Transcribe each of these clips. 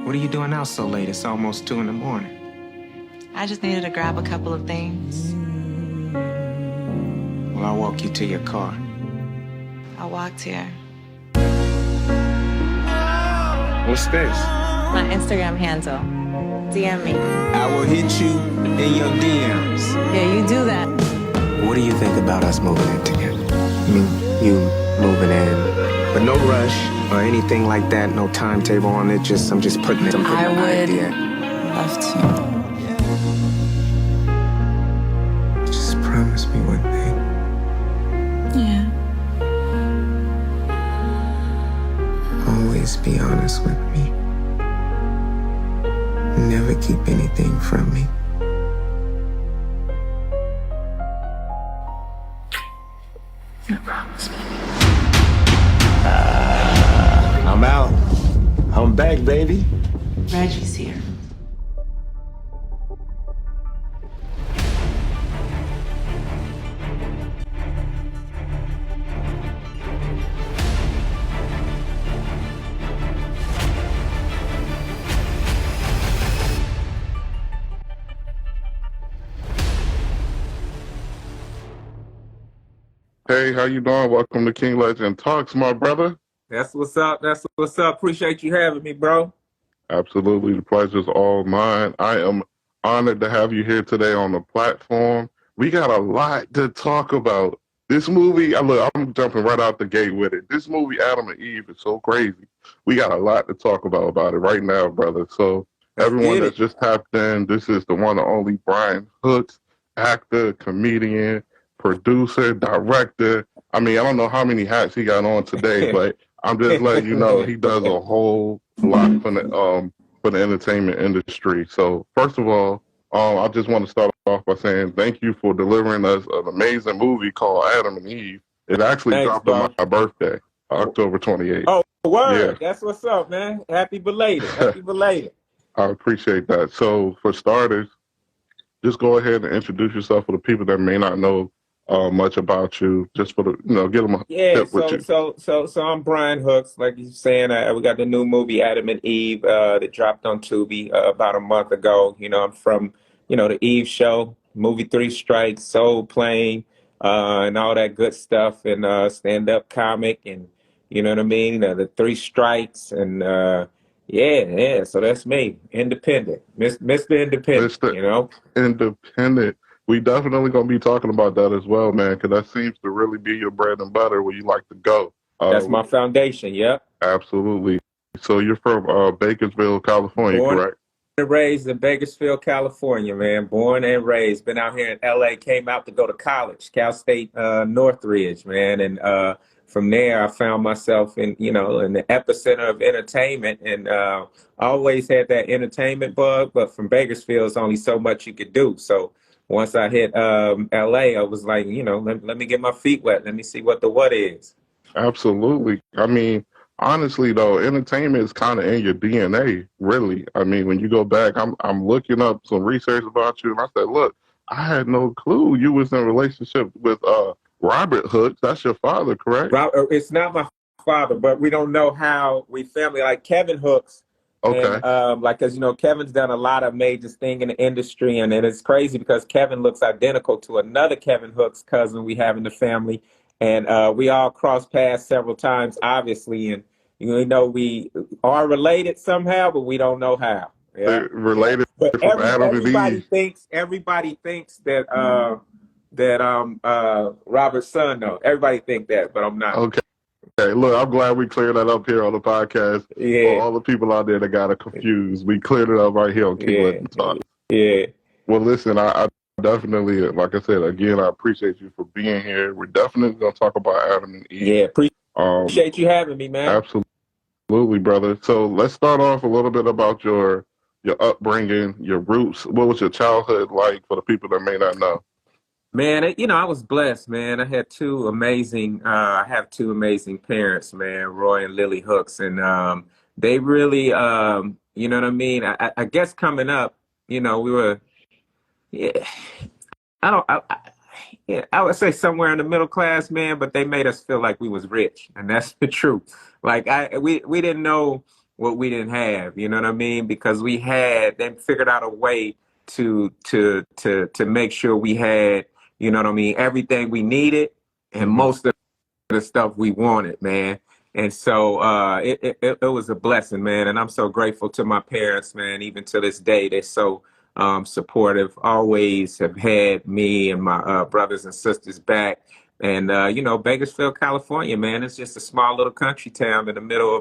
What are you doing out so late? It's almost 2 in the morning. I just needed to grab a couple of things. Well, I'll walk you to your car. I walked here. What's this? My Instagram handle. DM me. I will hit you in your DMs. Yeah, you do that. What do you think about us moving in together? I mean, you moving in, but no rush or anything like that. No timetable on it. I'm just putting it. I would idea. love to. Just promise me one thing. Yeah. Always be honest with me. Never keep anything from me. You promise me. I'm out. I'm back, baby. Reggie's here. Hey, how you doing? Welcome to King Legend Talks, my brother. That's what's up. That's what's up. Appreciate you having me, bro. Absolutely. The pleasure's all mine. I am honored to have you here today on the platform. We got a lot to talk about. This movie, look, I'm jumping right out the gate with it. This movie, Adam and Eve, is so crazy. We got a lot to talk about it right now, brother. So everyone that's just tapped in, this is the one and only Brian Hooks, actor, comedian, producer, director. I mean, I don't know how many hats he got on today, but I'm just letting you know he does a whole lot for the entertainment industry. So first of all, I just want to start off by saying thank you for delivering us an amazing movie called Adam and Eve. It actually dropped on my birthday, October 28th. Oh, word. Yeah. That's what's up, man. Happy belated. Happy belated. I appreciate that. So for starters, just go ahead and introduce yourself for the people that may not know much about you, just for the, get them a tip with you. So I'm Brian Hooks, like you're saying. We got the new movie Adam and Eve that dropped on Tubi about a month ago. I'm from, the Eve show, movie Three Strikes, Soul Plane, and all that good stuff, and stand-up comic, and you know what I mean, the Three Strikes, and yeah. So that's me, independent, Mr. Independent, Mr. Independent. We definitely going to be talking about that as well, man, because that seems to really be your bread and butter where you like to go. That's my foundation, yep. Absolutely. So you're from Bakersville, California, correct? Born and raised in Bakersville, California, man. Born and raised. Been out here in L.A., came out to go to college, Cal State Northridge, man. And from there, I found myself in the epicenter of entertainment, and always had that entertainment bug. But from Bakersfield, there's only so much you could do. So once I hit LA, I was like, let me get my feet wet. Let me see what the what is. Absolutely. I mean, honestly, though, entertainment is kind of in your DNA, really. I mean, when you go back, I'm looking up some research about you, and I said, look, I had no clue you was in a relationship with Robert Hooks. That's your father, correct? It's not my father, but we don't know how we family. Like Kevin Hooks. Okay. And cause Kevin's done a lot of major thing in the industry, and it's crazy because Kevin looks identical to another Kevin Hooks cousin we have in the family, and we all crossed paths several times, obviously, and we are related somehow, but we don't know how. Yeah. They're related, but from Adam and Eve. Everybody thinks that Robert's son. No, everybody think that, but I'm not. Okay. Okay, look, I'm glad we cleared that up here on the podcast. Yeah. For all the people out there that got it confused, we cleared it up right here on King Legend Talk. Yeah. Well, listen, I definitely, like I said, again, I appreciate you for being here. We're definitely going to talk about Adam and Eve. Yeah, appreciate you having me, man. Absolutely, brother. So let's start off a little bit about your upbringing, your roots. What was your childhood like for the people that may not know? Man, I was blessed, man. I have two amazing parents, man, Roy and Lily Hooks. And they really, you know what I mean? I guess coming up, we were, I would say somewhere in the middle class, man, but they made us feel like we was rich. And that's the truth. Like we didn't know what we didn't have. You know what I mean? Because they figured out a way to make sure we had, you know what I mean, everything we needed and Hmm. most of the stuff we wanted, man. And so it was a blessing, man. And I'm so grateful to my parents, man. Even to this day, they're so supportive. Always have had me and my brothers and sisters back. And you know, Bakersfield, California, man. It's just a small little country town in the middle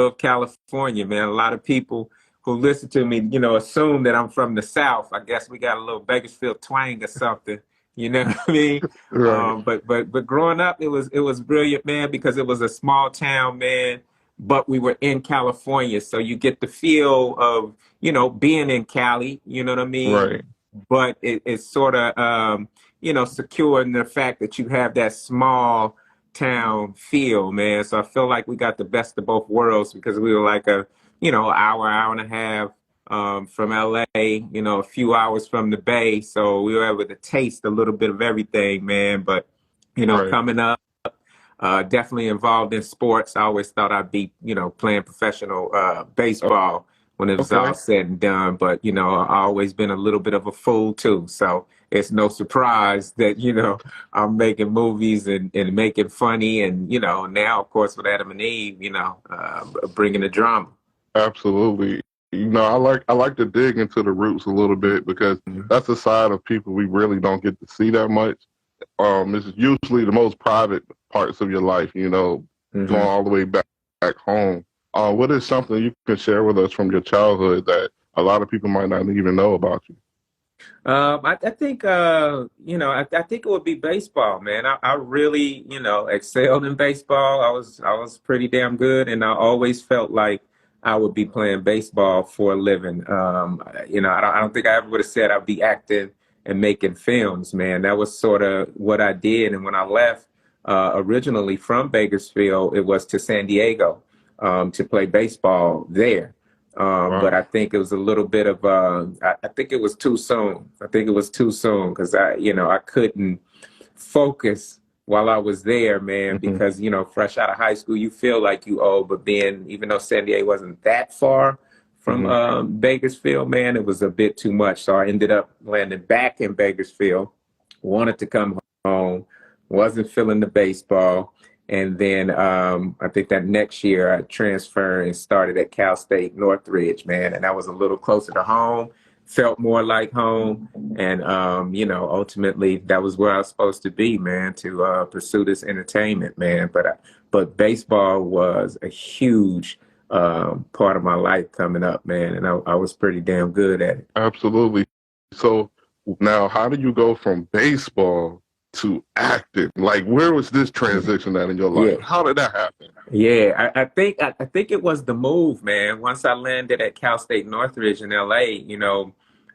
of California, man. A lot of people who listen to me, you know, assume that I'm from the South. I guess we got a little Bakersfield twang or something. You know what I mean? Right. But growing up, it was brilliant, man, because it was a small town, man. But we were in California, so you get the feel of, you know, being in Cali. You know what I mean? Right. But it's sort of you know, secure in the fact that you have that small town feel, man. So I feel like we got the best of both worlds because we were like a, you know, hour and a half from LA, you know, a few hours from the Bay. So we were able to taste a little bit of everything, man. But, you know, Right. coming up, definitely involved in sports. I always thought I'd be, you know, playing professional O- baseball when it was all Okay. said and done. But, you know, I always been a little bit of a fool too. So it's no surprise that, you know, I'm making movies and making funny. And, you know, now, of course, with Adam+Eve, you know, bringing the drama. Absolutely. I like to dig into the roots a little bit because Mhm. that's a side of people we really don't get to see that much. It's usually the most private parts of your life, you know, going Mhm. all the way back home. What is something you can share with us from your childhood that a lot of people might not even know about you? I think you know, I think it would be baseball, man. I really, you know, excelled in baseball. I was pretty damn good, and I always felt like I would be playing baseball for a living. You know, I don't think I ever would have said I'd be acting and making films, man. That was sort of what I did, and when I left originally from Bakersfield, it was to San Diego to play baseball there. But Wow. I think it was a little bit of I think it was too soon. I think it was too soon because you know, I couldn't focus while I was there, man, Hmm. because, you know, fresh out of high school, you feel like you old, but then even though San Diego wasn't that far from Hmm. Bakersfield, man, it was a bit too much. So I ended up landing back in Bakersfield, wanted to come home, wasn't feeling the baseball. And then I think that next year I transferred and started at Cal State Northridge, man. And that was a little closer to home, felt more like home. And, you know, ultimately that was where I was supposed to be, man, to pursue this entertainment, man. But baseball was a huge part of my life coming up, man. And I was pretty damn good at it. Absolutely. So now, how do you go from baseball to acting? Like, where was this transition at in your life? Yeah. How did that happen? Yeah, I think it was the move, man. Once I landed at Cal State Northridge in LA, you know,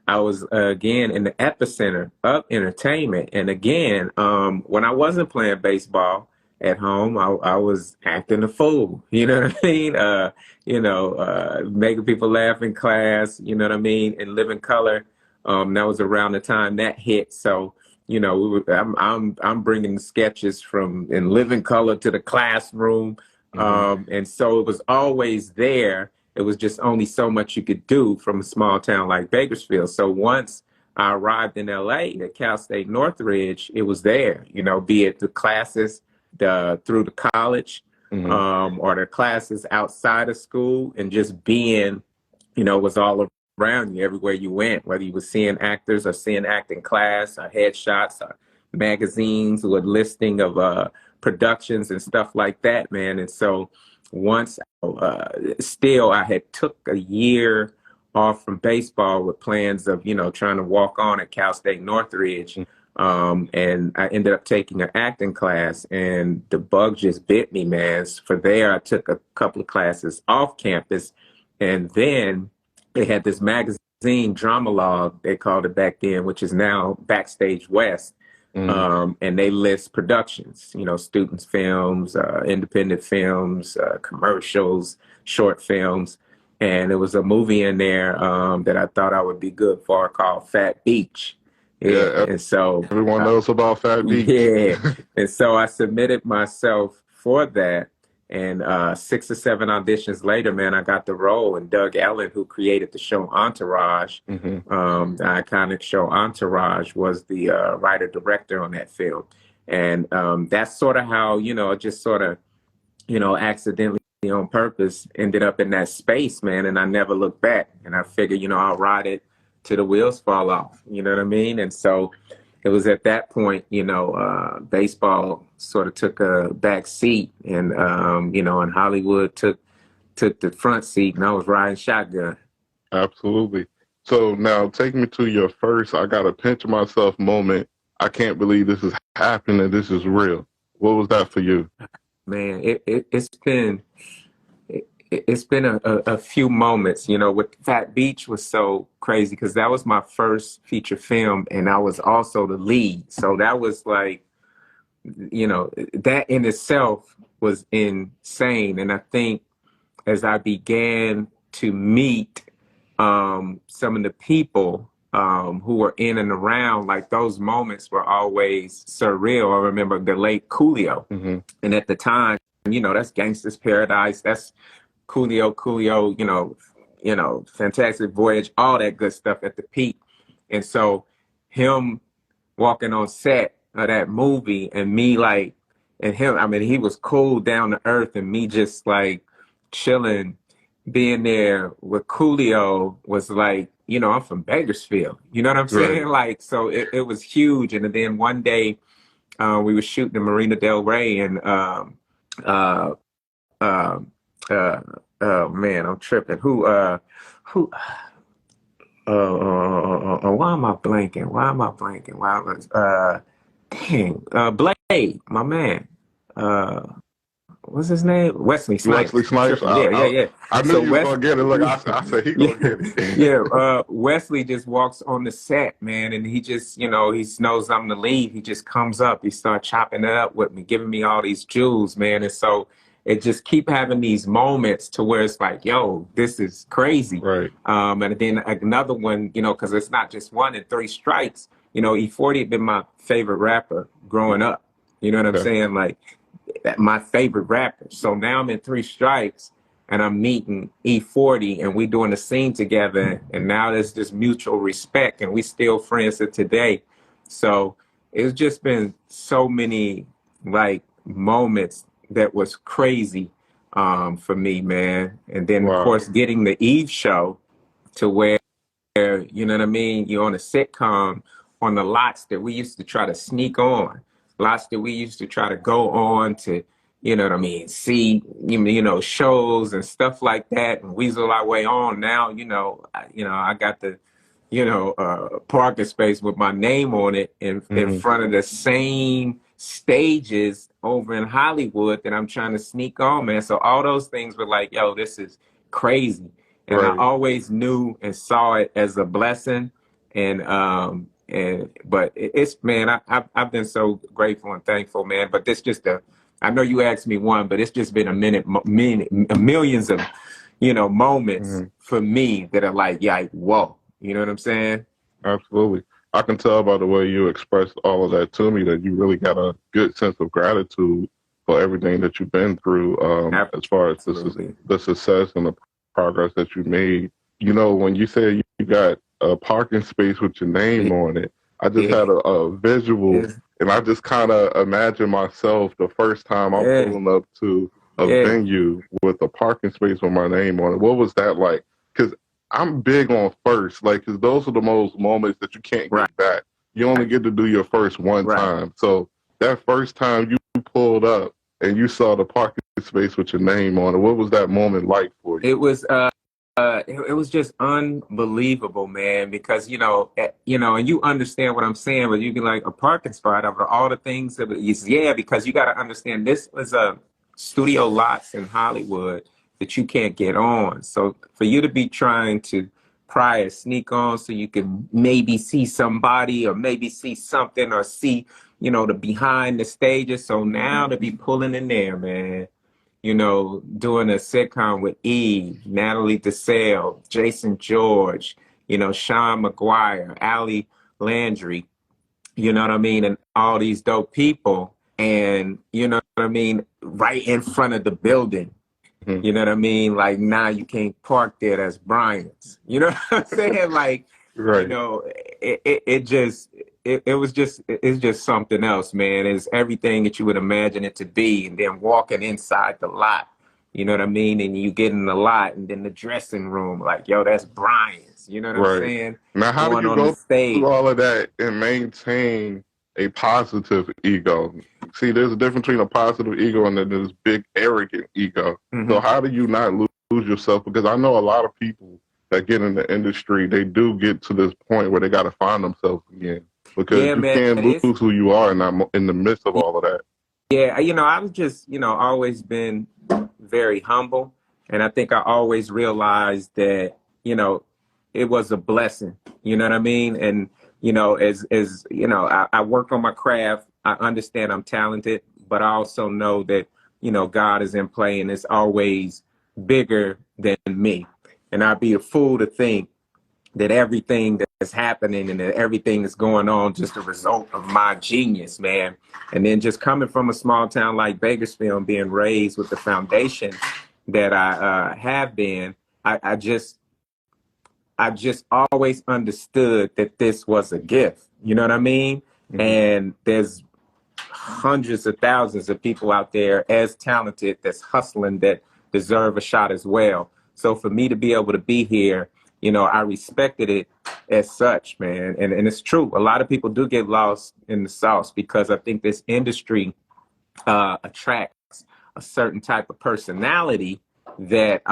I was again in the epicenter of entertainment. And again, when I wasn't playing baseball at home, I was acting a fool. You know what I mean? You know, making people laugh in class. You know what I mean? In Living Color, that was around the time that hit. So you know, I'm bringing sketches from in Living Color to the classroom, Hmm. and so it was always there. It was just only so much you could do from a small town like Bakersfield. So once I arrived in LA at Cal State Northridge, it was there, you know, be it the classes through the college, Hmm. or the classes outside of school, and just being, you know, was all around you everywhere you went, whether you were seeing actors or seeing acting class or headshots or magazines with listing of productions and stuff like that, man. And so once still I had took a year off from baseball with plans of, you know, trying to walk on at Cal State Northridge. And I ended up taking an acting class and the bug just bit me, man. For there, I took a couple of classes off campus and then they had this magazine, Drama Log, they called it back then, which is now Backstage West. Hmm. And they list productions, you know, students' films, independent films, commercials, short films. And there was a movie in there that I thought I would be good for called Fat Beach. Yeah. Yeah, And so, everyone knows about Fat Beach. yeah. And so I submitted myself for that. And 6 or 7 auditions later, man, I got the role. And Doug Ellen, who created the show Entourage, the iconic show Entourage, was the writer director on that film. And that's sort of how, just sort of, accidentally on purpose ended up in that space, man. And I never looked back. And I figured, I'll ride it till the wheels fall off. You know what I mean? And so it was at that point, baseball sort of took a back seat, and and Hollywood took the front seat, and I was riding shotgun. Absolutely. So now take me to your first I gotta pinch myself moment. I can't believe this is happening. This is real. What was that for you? Man, it's been a few moments, with Fat Beach was so crazy because that was my first feature film, and I was also the lead. So that was like, that in itself was insane. And I think as I began to meet some of the people who were in and around, like those moments were always surreal. I remember the late Coolio. And at the time, that's Gangsta's Paradise. That's Coolio, Fantastic Voyage, all that good stuff at the peak. And so him walking on set of that movie and me and him, I mean, he was cool, down to earth, and me just like chilling, being there with Coolio was like, I'm from Bakersfield. You know what I'm saying? Like, so it was huge. And then one day we were shooting in Marina Del Rey, and oh man, I'm tripping. Why am I blanking? Blade, my man. What's his name? Wesley Snipes. Wesley Snipes. Yeah. I knew you were gonna get it. Look, I said he gonna get it. Yeah. Wesley just walks on the set, man, and he just, he knows I'm the lead. He just comes up. He starts chopping it up with me, giving me all these jewels, man. And so it just keep having these moments to where it's like, yo, this is crazy. Right. And then another one, because it's not just one in 3 Strikes. E40 had been my favorite rapper growing up. You know what I'm saying? Like, my favorite rapper. So now I'm in 3 Strikes, and I'm meeting E40, and we doing a scene together. And now there's this mutual respect, and we still friends to today. So it's just been so many like moments that was crazy for me, man. And then of course getting the Eve show to where, you know what I mean, you're on a sitcom on the lots that we used to try to sneak on, lots that we used to try to go on to, you know what I mean, see, shows and stuff like that, and weasel our way on. Now, I got the, parking space with my name on it in front of the same stages over in Hollywood that I'm trying to sneak on, man. So all those things were like, yo, this is crazy. And I always knew and saw it as a blessing. But it's, man, I've been so grateful and thankful, man. But this just I know you asked me one, but it's just been millions of, moments for me that are like, yeah, whoa. You know what I'm saying? Absolutely. I can tell by the way you expressed all of that to me that you really got a good sense of gratitude for everything that you've been through, as far as the success and the progress that you made. When you say you got a parking space with your name on it, I just had a visual, and I just kind of imagine myself the first time I'm pulling up to a venue with a parking space with my name on it. What was that like? Because I'm big on first, because those are the most moments that you can't get back. You only get to do your first one time. So that first time you pulled up and you saw the parking space with your name on it, what was that moment like for you? It was just unbelievable, man, because, and you understand what I'm saying, but you can like a parking spot over all the things that because you got to understand this was a studio lots in Hollywood that you can't get on. So for you to be trying to pry a sneak on so you can maybe see somebody or maybe see something or see, the behind the stages. So now to be pulling in there, man, doing a sitcom with Eve, Natalie DeSalle, Jason George, Sean McGuire, Ali Landry, you know what I mean? And all these dope people. And, you know what I mean? right in front of the building. Mhm. You know what I mean? Like now you can't park there. That's Brian's. You know what I'm saying? Like, you Right. know, it's just something else, man. It's everything that you would imagine it to be. And then walking inside the lot, you know what I mean? And you get in the lot and then the dressing room, like, yo, that's Brian's. You know what I'm Right. saying? Now, how do Going you on the go through stage. all of that and maintain a positive ego? See, there's a difference between a positive ego and then this big arrogant ego. So Mhm. how do you not lose yourself? Because I know a lot of people that get in the industry, they do get to this point where they got to find themselves again because Yeah, you man. can't lose who you are in the midst of all of that. Yeah, I've just, always been very humble. And I think I always realized that, it was a blessing. You know what I mean? And, I work on my craft. I understand I'm talented, but I also know that, God is in play and it's always bigger than me. And I'd be a fool to think that everything that's happening and that everything that's going on just a result of my genius, man. And then just coming from a small town like Bakersfield and being raised with the foundation that I have been, I just always understood that this was a gift. You know what I mean? Mhm. And there's hundreds of thousands of people out there as talented that's hustling that deserve a shot as well. So for me to be able to be here, I respected it as such, man. And it's true. A lot of people do get lost in the sauce because I think this industry attracts a certain type of personality that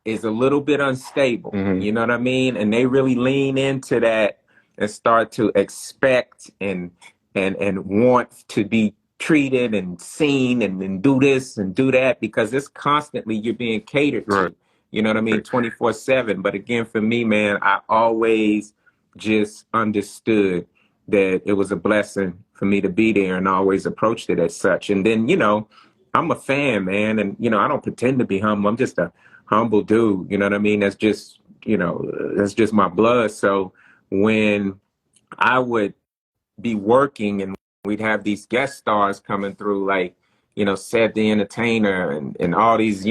is a little bit unstable. Mhm. You know what I mean? And they really lean into that and start to expect and want to be treated and seen and do this and do that because it's constantly you're being catered Right. to. You know what I mean? 24/7. But again, for me, man, I always just understood that it was a blessing for me to be there and always approached it as such. And then, I'm a fan, man. And, I don't pretend to be humble. I'm just a humble dude. You know what I mean? That's just my blood. So when I would be working and we'd have these guest stars coming through, like, Seth the Entertainer and all these,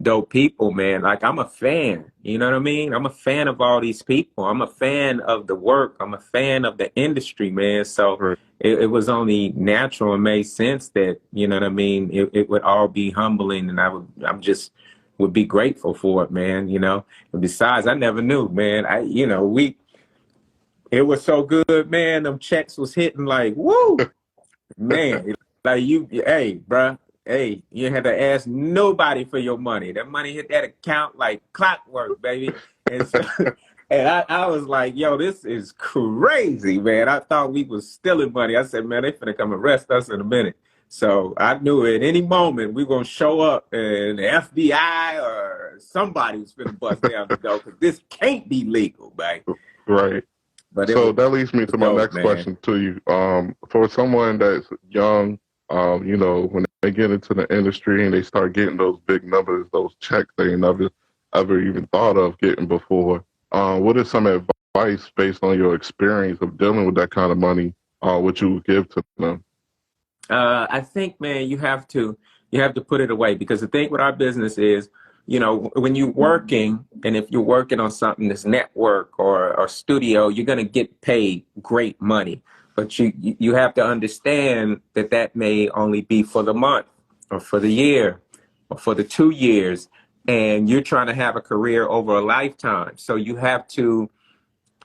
dope people, man. Like, I'm a fan. You know what I mean? I'm a fan of all these people. I'm a fan of the work. I'm a fan of the industry, man. So Right. it was only natural and made sense that, you know what I mean, it would all be humbling and I'm just would be grateful for it, man, And besides, I never knew, man. It was so good, man. Them checks was hitting like, woo, man. Like hey, bruh, hey, you had to ask nobody for your money. That money hit that account like clockwork, baby. And so, and I was like, yo, this is crazy, man. I thought we was stealing money. I said, man, they finna come arrest us in a minute. So I knew at any moment we gonna show up and the FBI or somebody was finna bust down the door because this can't be legal, man. Right. But it So was that leads me to my dope, next man. question to you. For someone that's young, when they get into the industry and they start getting those big numbers, those checks they never ever even thought of getting before, what is some advice based on your experience of dealing with that kind of money, what you would give to them? I think, man, you have to put it away because the thing with our business is, when you're working and if you're working on something that's network or studio, you're gonna get paid great money. But you have to understand that that may only be for the month or for the year or for the 2 years, and you're trying to have a career over a lifetime. So you have to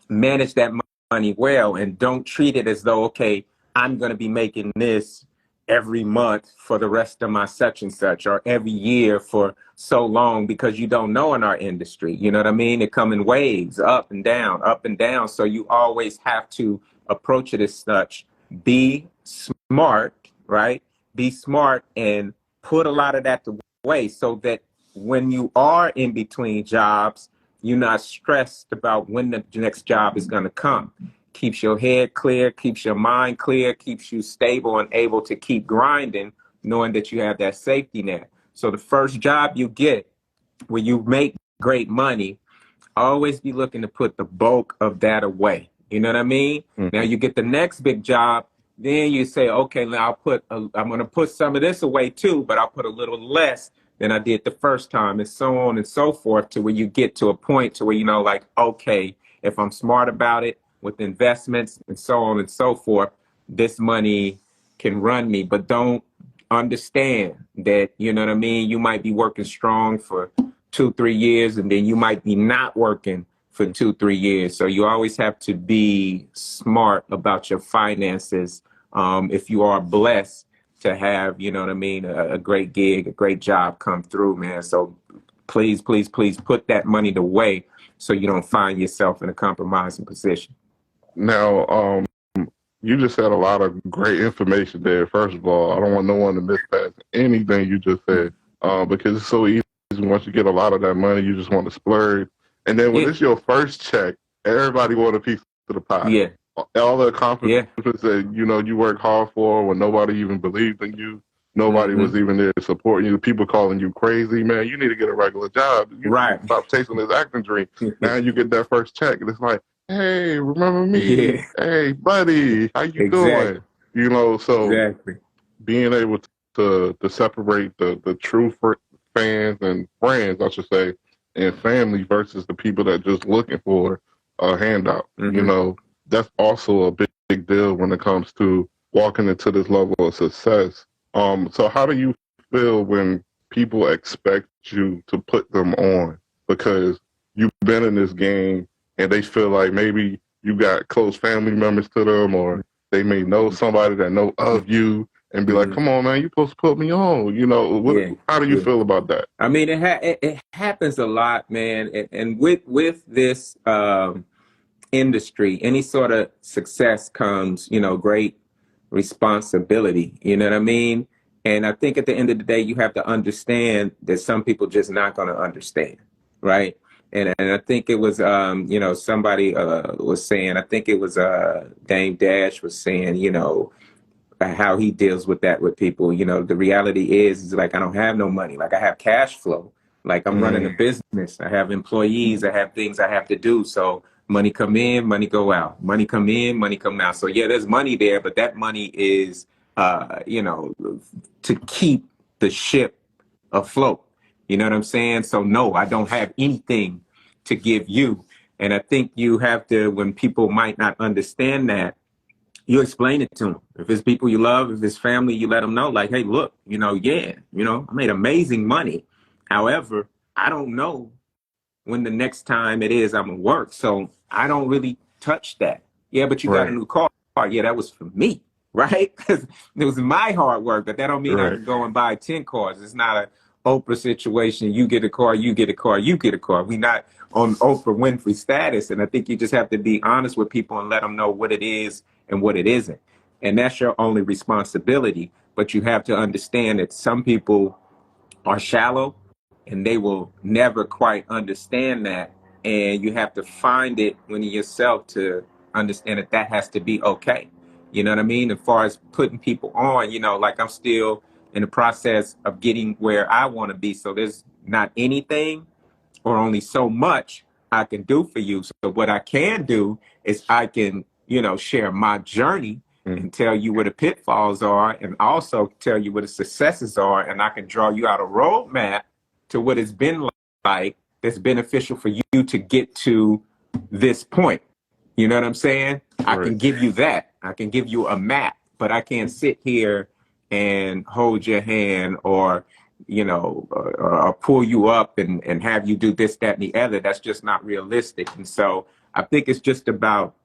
manage that money well and don't treat it as though, okay, I'm going to be making this every month for the rest of my such and such or every year for so long because you don't know in our industry. You know what I mean? It come in waves, up and down, up and down. So you always have to approach it as such. Be smart, right? Be smart and put a lot of that away so that when you are in between jobs, you're not stressed about when the next job is going to come. Keeps your head clear, keeps your mind clear, keeps you stable and able to keep grinding, knowing that you have that safety net. So the first job you get where you make great money, always be looking to put the bulk of that away. You know what I mean? Now Mhm. you get the next big job, then you say, okay, now I'm going to put some of this away too, but I'll put a little less than I did the first time, and so on and so forth, to where you get to a point to where, like, okay, if I'm smart about it with investments and so on and so forth, this money can run me. But don't understand that, you know what I mean? You might be working strong for 2-3 years, and then you might be not working for 2-3 years. So you always have to be smart about your finances. If you are blessed to have, you know what I mean, a great gig, a great job come through, man. So please, please, please put that money away so you don't find yourself in a compromising position. Now, you just said a lot of great information there. First of all, I don't want no one to miss past anything you just said, because it's so easy. Once you get a lot of that money, you just want to splurge. And then when it's your first check, everybody want a piece of the pie. Yeah. All the accomplishments that, you work hard for, when nobody even believed in you. Nobody was even there supporting you. People calling you crazy, man. You need to get a regular job. You Right. stop chasing this acting dream. Now you get that first check, and it's like, hey, remember me? Yeah. Hey, buddy, how you Exactly. doing? So Exactly. being able to separate the true fans and friends, I should say, and family versus the people that just looking for a handout. That's also a big deal when it comes to walking into this level of success. So how do you feel when people expect you to put them on because you've been in this game and they feel like maybe you got close family members to them, or they may know somebody that know of you and be like, come on, man, you're supposed to put me on. How do you feel about that? I mean, it happens a lot, man. And with this industry, any sort of success comes, great responsibility. You know what I mean? And I think at the end of the day, you have to understand that some people just not going to understand, right? And I think it was, somebody was saying, I think it was Dame Dash was saying, how he deals with that with people. The reality is like, I don't have no money. Like, I have cash flow. Like, I'm running a business. I have employees. I have things I have to do. So money come in, money go out. Money come in, money come out. So yeah, there's money there, but that money is, to keep the ship afloat. You know what I'm saying? So no, I don't have anything to give you. And I think you have to, when people might not understand that, you explain it to them. If it's people you love, if it's family, you let them know, like, hey, look, I made amazing money. However, I don't know when the next time it is I'm gonna work. So I don't really touch that. Yeah, but you got a new car. Yeah, that was for me, right? Because it was my hard work, but that don't mean I can go and buy 10 cars. It's not a Oprah situation. You get a car, you get a car, you get a car. We not on Oprah Winfrey status. And I think you just have to be honest with people and let them know what it is and what it isn't. And that's your only responsibility. But you have to understand that some people are shallow and they will never quite understand that. And you have to find it within yourself to understand that has to be okay. You know what I mean? As far as putting people on, like, I'm still in the process of getting where I want to be. So there's not anything or only so much I can do for you. So what I can do is I can, share my journey and tell you where the pitfalls are, and also tell you where the successes are. And I can draw you out a roadmap to what it's been like that's beneficial for you to get to this point. You know what I'm saying? I can give you that. I can give you a map, but I can't sit here and hold your hand or pull you up and have you do this, that, and the other. That's just not realistic. And so I think it's just about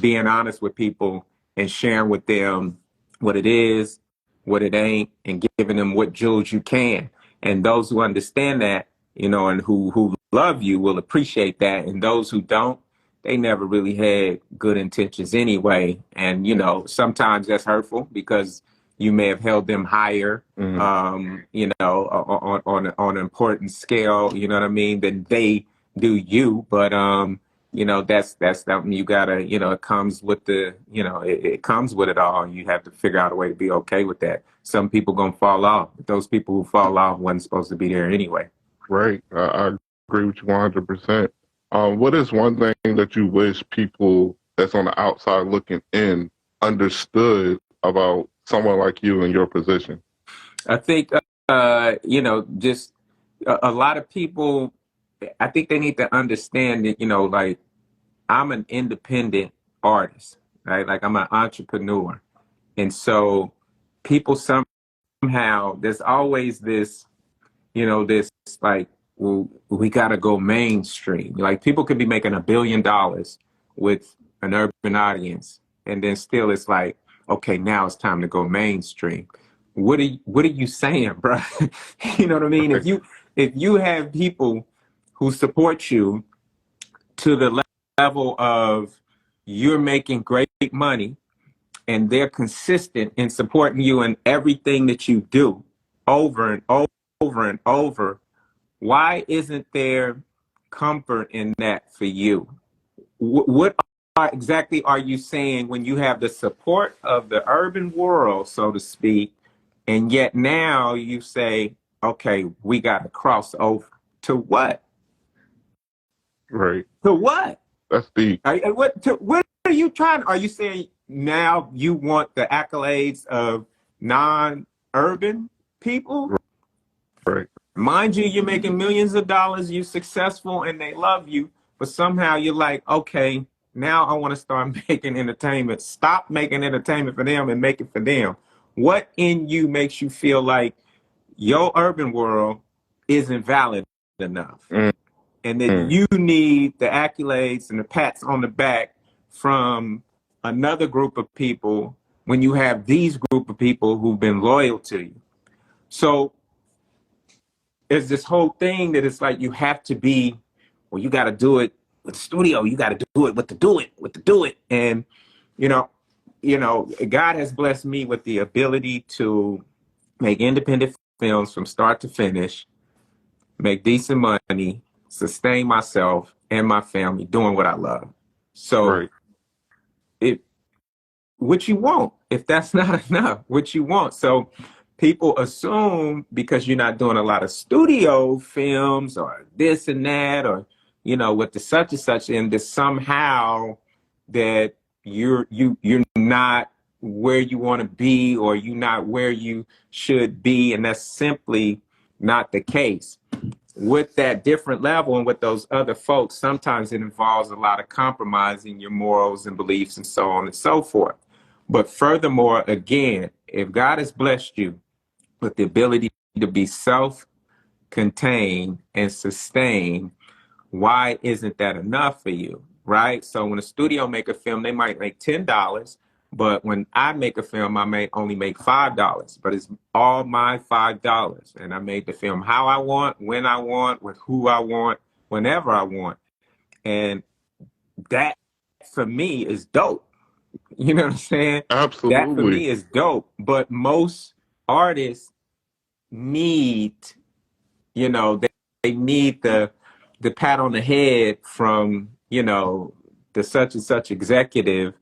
being honest with people and sharing with them what it is, what it ain't, and giving them what jewels you can. And those who understand that, and who love you will appreciate that. And those who don't, they never really had good intentions anyway. And, sometimes that's hurtful because you may have held them higher, on an important scale, you know what I mean, than they do you. But, that's something you gotta, it comes with it comes with it all. You have to figure out a way to be okay with that. Some people gonna fall off, but those people who fall off wasn't supposed to be there anyway. Right. I agree with you 100%. What is one thing that you wish people that's on the outside looking in understood about someone like you in your position? I think, just a lot of people, I think they need to understand that, like I'm an independent artist, right? Like I'm an entrepreneur. And so people somehow, there's always this, this like, well, we got to go mainstream. Like people could be making $1 billion with an urban audience. And then still it's like, okay, now it's time to go mainstream. What are you saying, bro? You know what I mean? Right. If you have people who support you to the level of you're making great money and they're consistent in supporting you in everything that you do over and over and over, why isn't there comfort in that for you? What exactly are you saying when you have the support of the urban world, so to speak, and yet now you say, okay, we got to cross over to what? Right. To what? That's deep. What are you trying? Are you saying now you want the accolades of non-urban people? Right. Mind you, you're making millions of dollars, you're successful, and they love you, but somehow you're like, okay, now I want to start making entertainment. Stop making entertainment for them and make it for them. What in you makes you feel like your urban world isn't valid enough? And that you need the accolades and the pats on the back from another group of people when you have these group of people who've been loyal to you. So there's this whole thing that it's like you have to be, well, you got to do it with the studio. You got to do it with the do it. And, God has blessed me with the ability to make independent films from start to finish, make decent money, sustain myself and my family doing what I love. So Right. What you want, if that's not enough, what you want. So people assume because you're not doing a lot of studio films or this and that, or, with the such and such, and that somehow that you're not where you want to be, or you're not where you should be. And that's simply not the case. With that different level and with those other folks, sometimes it involves a lot of compromising your morals and beliefs and so on and so forth. But furthermore, again, if God has blessed you with the ability to be self-contained and sustained, why isn't that enough for you, right? So when a studio make a film, they might make $10, but when I make a film, I may only make $5, but it's all my $5. And I made the film how I want, when I want, with who I want, whenever I want. And that for me is dope. You know what I'm saying? That for Absolutely. me is dope. But most artists need, they need the pat on the head from, the such and such executive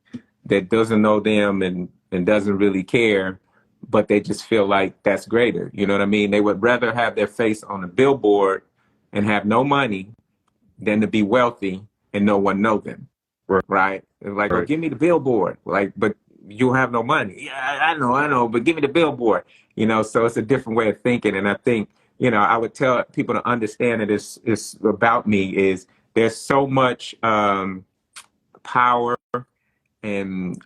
that doesn't know them and doesn't really care, but they just feel like that's greater. You know what I mean? They would rather have their face on a billboard and have no money than to be wealthy and no one know them. Right? Like, oh, Right. give me the billboard. Like, but you have no money. Yeah, I know, but give me the billboard. So it's a different way of thinking. And I think, I would tell people to understand that it's about me is there's so much power and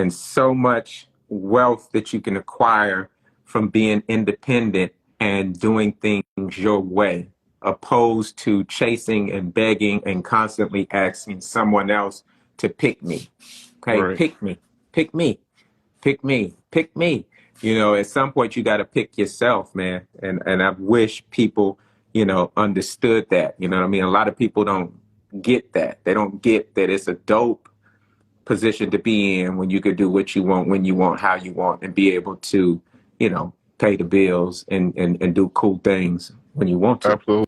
so much wealth that you can acquire from being independent and doing things your way, opposed to chasing and begging and constantly asking someone else to pick me. Okay, Right. pick me, pick me, pick me, pick me. At some point you got to pick yourself, man. And I wish people, understood that. You know what I mean? A lot of people don't get that. They don't get that it's a dope position to be in when you could do what you want, when you want, how you want, and be able to, pay the bills and do cool things when you want to. Absolutely.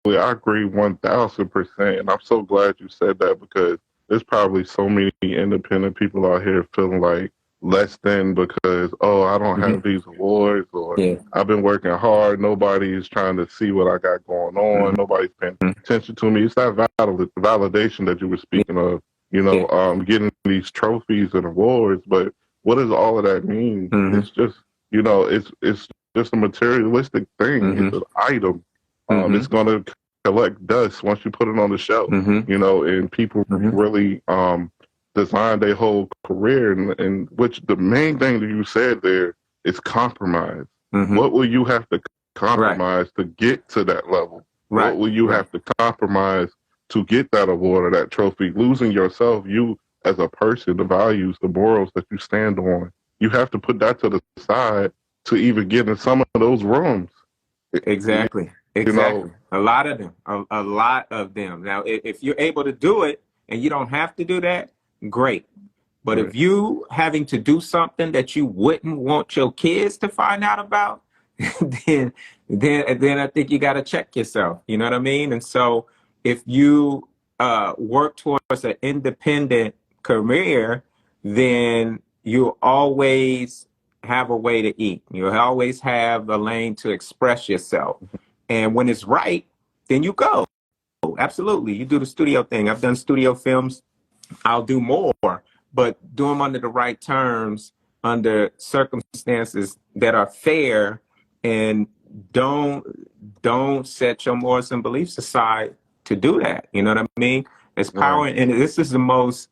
I agree 1000%. And I'm so glad you said that because there's probably so many independent people out here feeling like less than because, oh, I don't have these awards, or Yeah. I've been working hard. Nobody's trying to see what I got going on. Nobody's paying attention to me. It's that validation that you were speaking of, getting these trophies and awards. But what does all of that mean? Mm-hmm. It's just, it's just a materialistic thing. Mm-hmm. It's an item. Mm-hmm. It's going to collect dust once you put it on the shelf, Mm-hmm. and people Mm-hmm. really design their whole career. And which the main thing that you said there is compromise. Mm-hmm. What will you have to Right. compromise to get to that level? Right. What will you Right. have to compromise to get that award or that trophy? Losing yourself, you as a person, the values, the morals that you stand on, you have to put that to the side to even get in some of those rooms. Exactly. You know, Exactly. A lot of them. A lot of them. Now, if you're able to do it and you don't have to do that, great. But right. if you having to do something that you wouldn't want your kids to find out about, then I think you got to check yourself. You know what I mean? And so if you work towards an independent career, then you always have a way to eat. You always have a lane to express yourself. And when it's right, then you go. Absolutely. You do the studio thing. I've done studio films. I'll do more, but do them under the right terms, under circumstances that are fair, and don't set your morals and beliefs aside to do that. You know what I mean? It's power, Right. and this is the most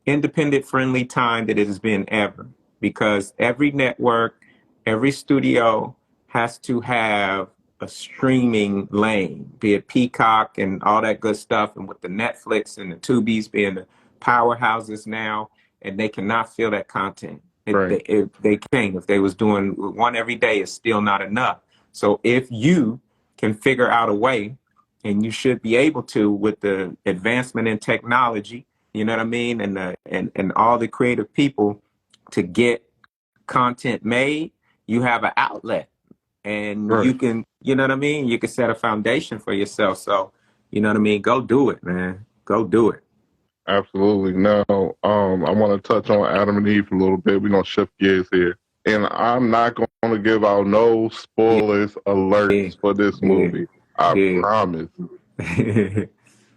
independent friendly time that it has been ever, because every network, every studio has to have a streaming lane, be it Peacock and all that good stuff, and with the Netflix and the Tubi's being the powerhouses now, and they cannot fill that content. Right. They can't. If they was doing one every day, it's still not enough. So if you can figure out a way, and you should be able to, with the advancement in technology, you know what I mean, and all the creative people, to get content made, you have an outlet, and Right. you can, you know what I mean, you can set a foundation for yourself. So, you know what I mean, go do it, man. Go do it. Absolutely. Now, I want to touch on Adam and Eve a little bit. We're gonna shift gears here, and I'm not going to give out no spoilers Yeah, alerts for this yeah, movie. I yeah. promise.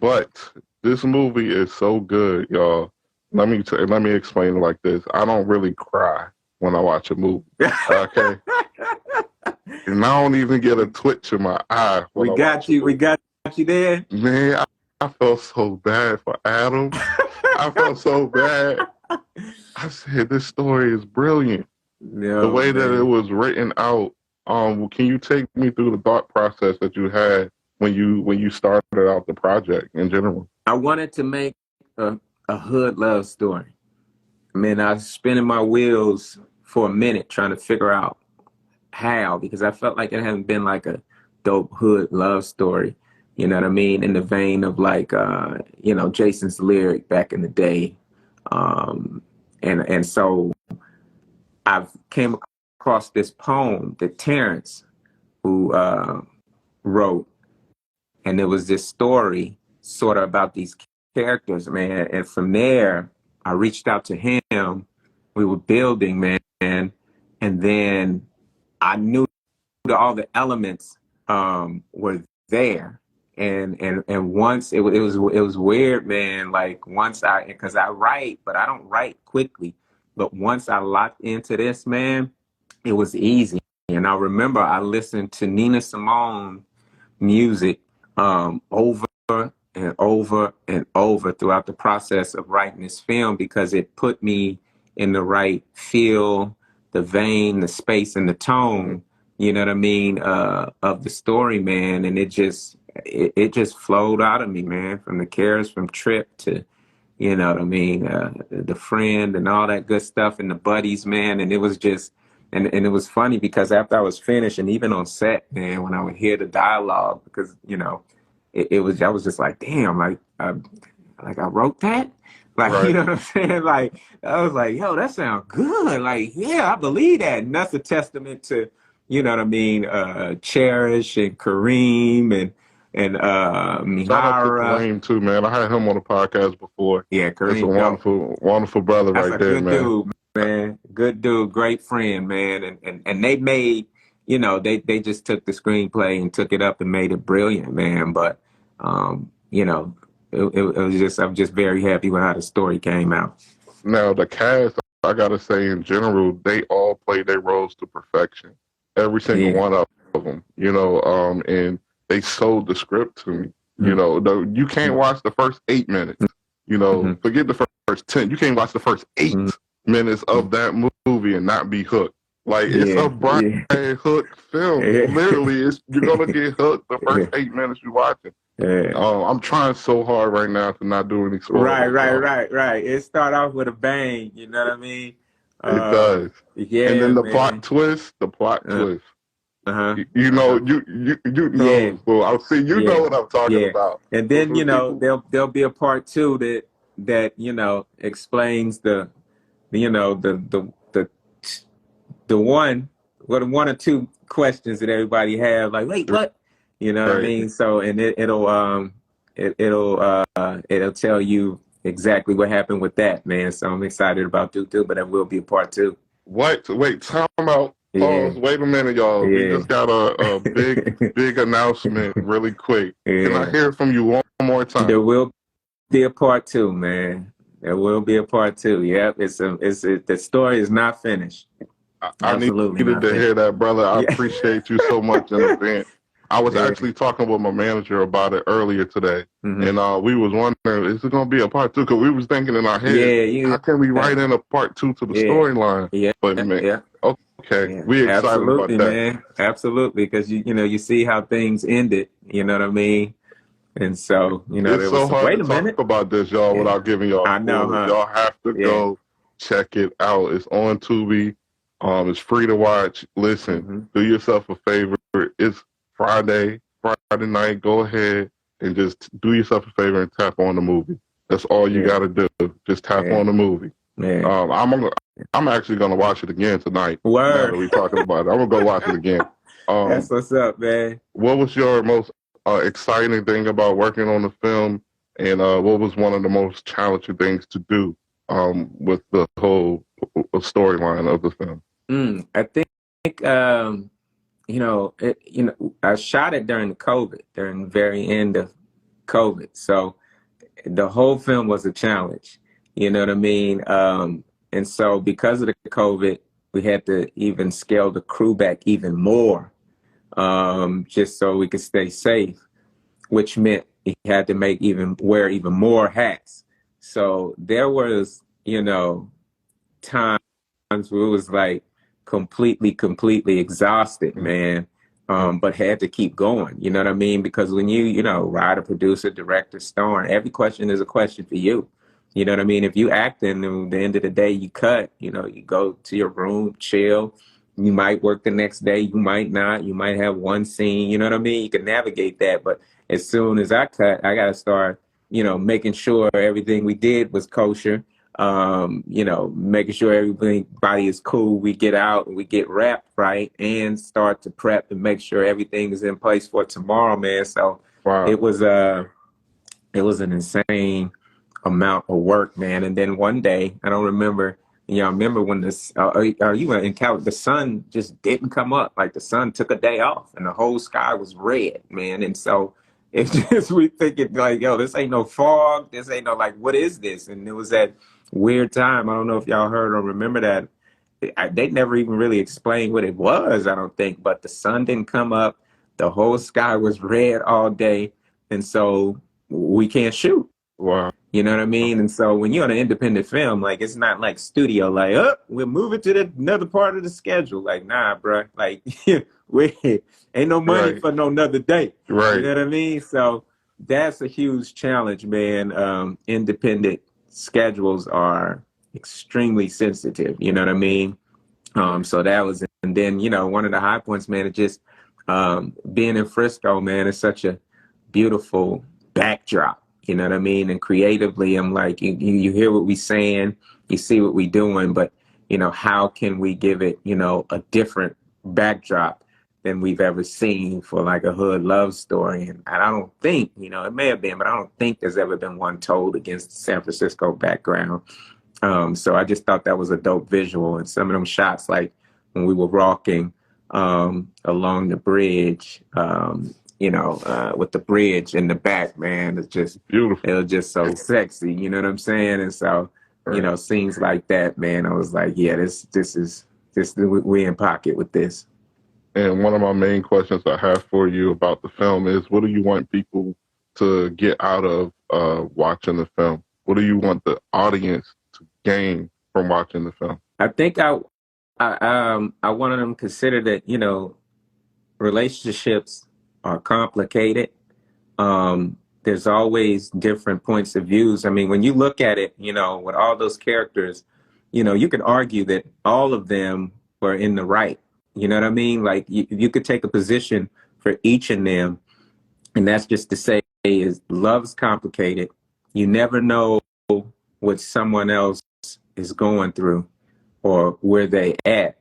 But this movie is so good, y'all. Let me explain it like this. I don't really cry when I watch a movie. Okay, and I don't even get a twitch in my eye when We I got watch a you. movie. We got you there. Man, I felt so bad for Adam. I felt so bad. I said, this story is brilliant. No, The way that man. it was written out. Can you take me through the thought process that you had when you started out the project in general? I wanted to make a hood love story. I mean, I was spinning my wheels for a minute trying to figure out how, because I felt like it hadn't been like a dope hood love story. You know what I mean? In the vein of like, Jason's Lyric back in the day. And so I've came across this poem that Terrence, who wrote, and it was this story sort of about these characters, man. And from there, I reached out to him. We were building, man, and then I knew that all the elements were there. And once it was weird, man. Like once because I write, but I don't write quickly. But once I locked into this, man, it was easy. And I remember I listened to Nina Simone music over and over and over throughout the process of writing this film, because it put me in the right feel, the vein, the space, and the tone, you know what I mean, of the story, man. And it just flowed out of me, man, from the cares from Trip to, you know what I mean, the friend and all that good stuff, and the buddies, man. And it was just, and it was funny because after I was finished, and even on set, man, when I would hear the dialogue, because, I was just like, damn, like I wrote that. Like, Right. you know what I'm saying? Like, I was like, yo, that sounds good. Like, yeah, I believe that. And that's a testament to, you know what I mean, Cherish and Kareem and Shout out to Mihara. Kareem too, man. I had him on the podcast before. Yeah, That's a Kareem, dope. wonderful brother That's right a there, good man. dude, man. Good dude, great friend, man. And they made, they just took the screenplay and took it up and made it brilliant, man. But it was just, I'm just very happy with how the story came out. Now the cast, I gotta say, in general, they all play their roles to perfection. Every single Yeah. one of them, and they sold the script to me. You can't watch the first 8 minutes. Forget the first 10. You can't watch the first 8 minutes of that movie and not be hooked. Like, it's a Brian Hook film. Literally, you're gonna get hooked the first 8 minutes you watch it. I'm trying so hard right now to not do any spoilers. Right. It start off with a bang. You know what I mean? It does. Yeah, and then the man. plot twist. Uh-huh. You know. Yeah. Well, I'll see. You know what I'm talking about. And then there'll be a part 2 that explains the one or two questions that everybody have, like, wait, what? You know what I mean? So, and it'll tell you exactly what happened with that, man. So I'm excited about Duke, but there will be a part 2. What? Wait, time out. Pause. Wait a minute, y'all. We just got a big announcement really quick. Can I hear from you one more time? There will be a part 2, man. There will be a part 2. Yep. The story is not finished. I needed to hear that, brother. I appreciate you so much in advance. I was actually talking with my manager about it earlier today, and we was wondering, is it going to be a part 2? Because we was thinking in our head, how can we write in a part 2 to the storyline? Okay, we excited about that, man. Absolutely, because you see how things ended. You know what I mean? And so it's so hard to talk about this, y'all, without giving y'all. I know, y'all have to go check it out. It's on Tubi. It's free to watch. Listen, do yourself a favor. It's Friday night. Go ahead and just do yourself a favor and tap on the movie. That's all you got to do. Just tap on the movie. I'm actually gonna watch it again tonight. Word. Now that we talking about it, I'm gonna go watch it again. That's what's up, man. What was your most exciting thing about working on the film, and what was one of the most challenging things to do with the whole storyline of the film? I think I shot it during the very end of COVID. So the whole film was a challenge. You know what I mean? And so because of the COVID, we had to even scale the crew back even more, just so we could stay safe, which meant he had to wear even more hats. So there was, times where it was like completely exhausted, man. But had to keep going, you know what I mean? Because when you writer, producer, director, star, every question is a question for you. You know what I mean? If you acting, and at the end of the day, you cut, you go to your room, chill. You might work the next day. You might not. You might have one scene. You know what I mean? You can navigate that. But as soon as I cut, I got to start, making sure everything we did was kosher. Making sure everybody is cool. We get out and we get wrapped right and start to prep and make sure everything is in place for tomorrow, man. So it was an insane amount of work, man. And then one day, I don't remember, remember when you were in Cal, the sun just didn't come up. Like the sun took a day off and the whole sky was red, man. And so it's just, we thinking like, yo, this ain't no fog. This ain't no, like, what is this? And it was that weird time. I don't know if y'all heard or remember that. They never even really explained what it was, I don't think, but the sun didn't come up. The whole sky was red all day. And so we can't shoot. Wow. You know what I mean? And so when you're on an independent film, like, it's not like studio, like, we're moving to another part of the schedule. Like, nah, bro. Like, we ain't no money for no another day. Right. You know what I mean? So that's a huge challenge, man. Independent schedules are extremely sensitive. You know what I mean? So that was, and then, one of the high points, man, is just being in Frisco, man, is such a beautiful backdrop. You know what I mean? And creatively, I'm like, you hear what we saying, you see what we doing, but, how can we give it, a different backdrop than we've ever seen for like a hood love story? And I don't think, it may have been, but I don't think there's ever been one told against the San Francisco background. So I just thought that was a dope visual. And some of them shots, like when we were walking along the bridge, with the bridge in the back, man, it's just beautiful. It was just so sexy, you know what I'm saying? And so Right. scenes like that, man, I was like, yeah, we in pocket with this. And one of my main questions I have for you about the film is, what do you want people to get out of watching the film? What do you want the audience to gain from watching the film? I think I wanted them to consider that, relationships are complicated. There's always different points of views. I mean, when you look at it, with all those characters, you could argue that all of them were in the right. You know what I mean? Like you could take a position for each of them, and that's just to say is love's complicated. You never know what someone else is going through or where they at.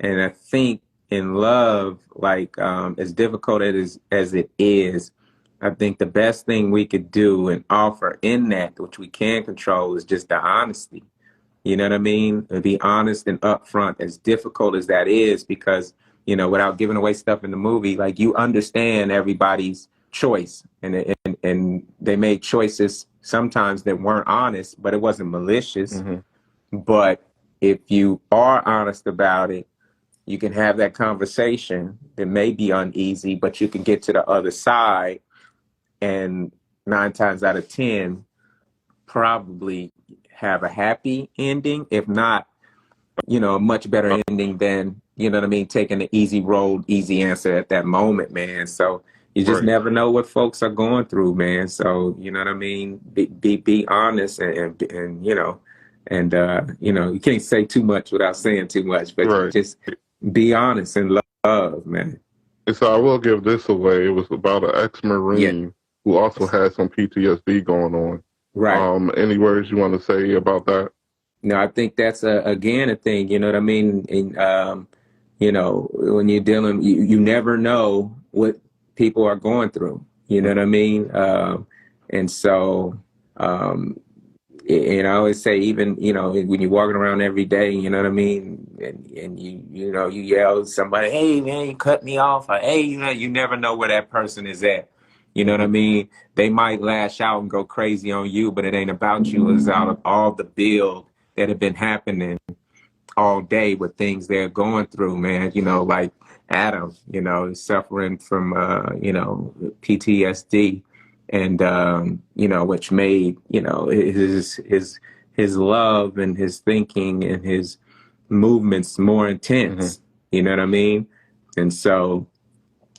And I think in love, like as difficult as it is, I think the best thing we could do and offer in that, which we can control, is just the honesty. You know what I mean? And be honest and upfront, as difficult as that is, because, without giving away stuff in the movie, like you understand everybody's choice, and they made choices sometimes that weren't honest, but it wasn't malicious. Mm-hmm. But if you are honest about it, you can have that conversation that may be uneasy, but you can get to the other side, and 9 times out of 10, probably have a happy ending, if not, a much better ending than, taking the easy road, easy answer at that moment, man. So you just Right. never know what folks are going through, man. So, you know what I mean? Be honest and you can't say too much without saying too much, but Right. just be honest and love, man. And so I will give this away. It was about an ex-Marine who also had some PTSD going on. Right. Any words you want to say about that? No, I think that's again a thing. You know what I mean? And when you're dealing, you never know what people are going through. You know what I mean? And so, and I always say, even when you're walking around every day, you know what I mean, and you yell at somebody, "Hey man, you cut me off," or "Hey," you never know where that person is at. You know what I mean? They might lash out and go crazy on you, but it ain't about you. It's out of all the build that have been happening all day with things they're going through, man. Like Adam, suffering from PTSD, and which made his love and his thinking and his movements more intense. Mm-hmm. You know what I mean? And so,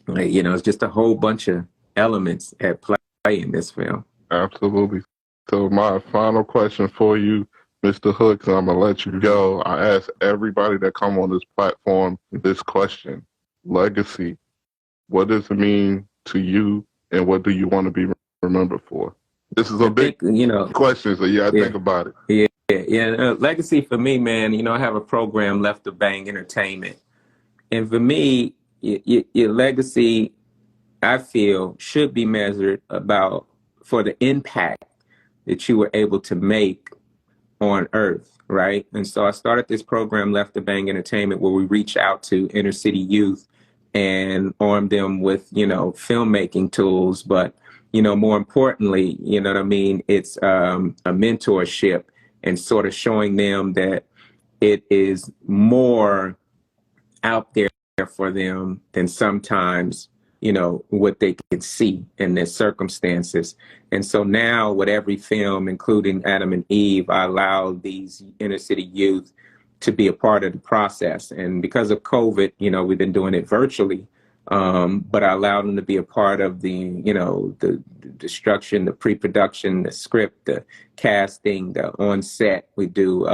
it's just a whole bunch of elements at play in this film. Absolutely. So my final question for you, Mr. Hooks, and I'm gonna let you go. I ask everybody that come on this platform this question: legacy. What does it mean to you, and what do you want to be remembered for? This is a big question, so you gotta think about it. Yeah. Legacy for me, man. I have a program, Left to Bang Entertainment, and for me, your legacy, I feel, should be measured for the impact that you were able to make on earth, right? And so I started this program, Left to Bang Entertainment, where we reach out to inner city youth and arm them with, filmmaking tools. But, more importantly, you know what I mean? It's a mentorship and sort of showing them that it is more out there for them than sometimes, what they can see in their circumstances. And so now with every film, including Adam+Eve, I allow these inner city youth to be a part of the process. And because of COVID, we've been doing it virtually. But I allowed them to be a part of the destruction, the pre-production, the script, the casting, the on-set. We do,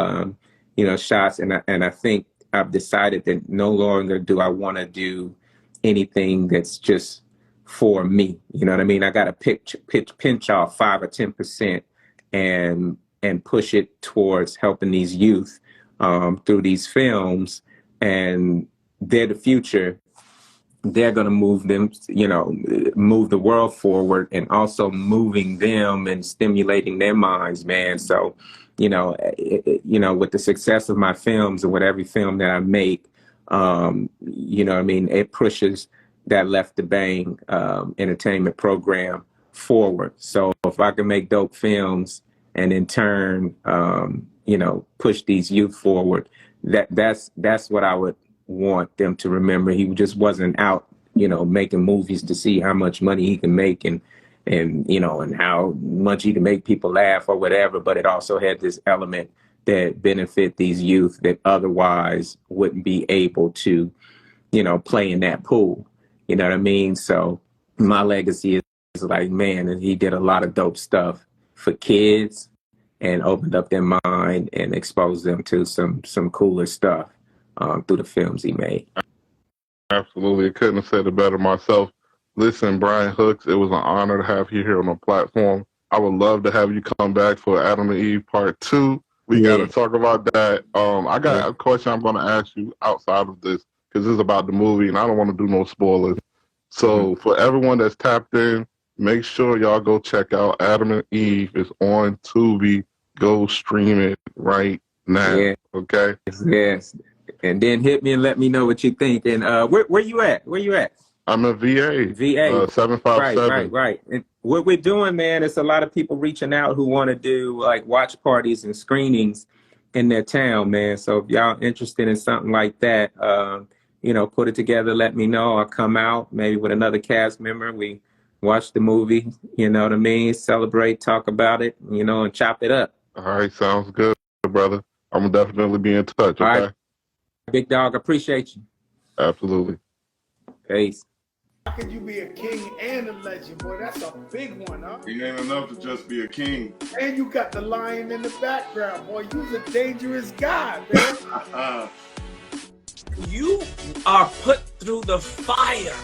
shots. And I think I've decided that no longer do I want to do anything that's just for me. You know what I mean? I got to pinch off 5 or 10% and push it towards helping these youth through these films. And they're the future. They're going to move them, move the world forward, and also moving them and stimulating their minds, man. So, with the success of my films and with every film that I make, it pushes that Left to Bang entertainment program forward. So if I can make dope films and in turn, push these youth forward. That's what I would want them to remember. He just wasn't out, making movies to see how much money he can make and how much he can make people laugh or whatever, but it also had this element that benefit these youth that otherwise wouldn't be able to, play in that pool. You know what I mean? So my legacy is like, man, he did a lot of dope stuff for kids and opened up their mind and exposed them to some cooler stuff through the films he made. Absolutely. I couldn't have said it better myself. Listen, Brian Hooks, it was an honor to have you here on the platform. I would love to have you come back for Adam and Eve Part 2. We got to talk about that. I got a question I'm going to ask you outside of this because this is about the movie and I don't want to do no spoilers. So for everyone that's tapped in, make sure y'all go check out Adam and Eve. It's on Tubi. Go stream it right now. Yeah. Okay? Yes. And then hit me and let me know what you think. And where you at? Where you at? I'm a VA. 757. Right. And what we're doing, man, is a lot of people reaching out who want to do like watch parties and screenings in their town, man. So if y'all interested in something like that, put it together, let me know. I'll come out maybe with another cast member. We watch the movie, you know what I mean? Celebrate, talk about it, and chop it up. All right. Sounds good, brother. I'm definitely be in touch. Okay. All right. Big dog, appreciate you. Absolutely. Peace. How could you be a king and a legend, boy? That's a big one, huh? It ain't enough to just be a king. And you got the lion in the background, boy. You's a dangerous guy, man. You are put through the fire.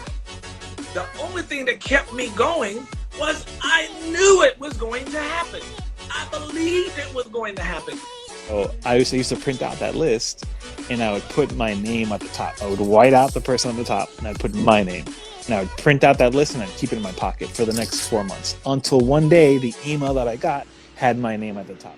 The only thing that kept me going was I knew it was going to happen. I believed it was going to happen. So I used to print out that list and I would put my name at the top. I would white out the person on the top and I'd put my name. And I would print out that list and I'd keep it in my pocket for the next 4 months until one day the email that I got had my name at the top.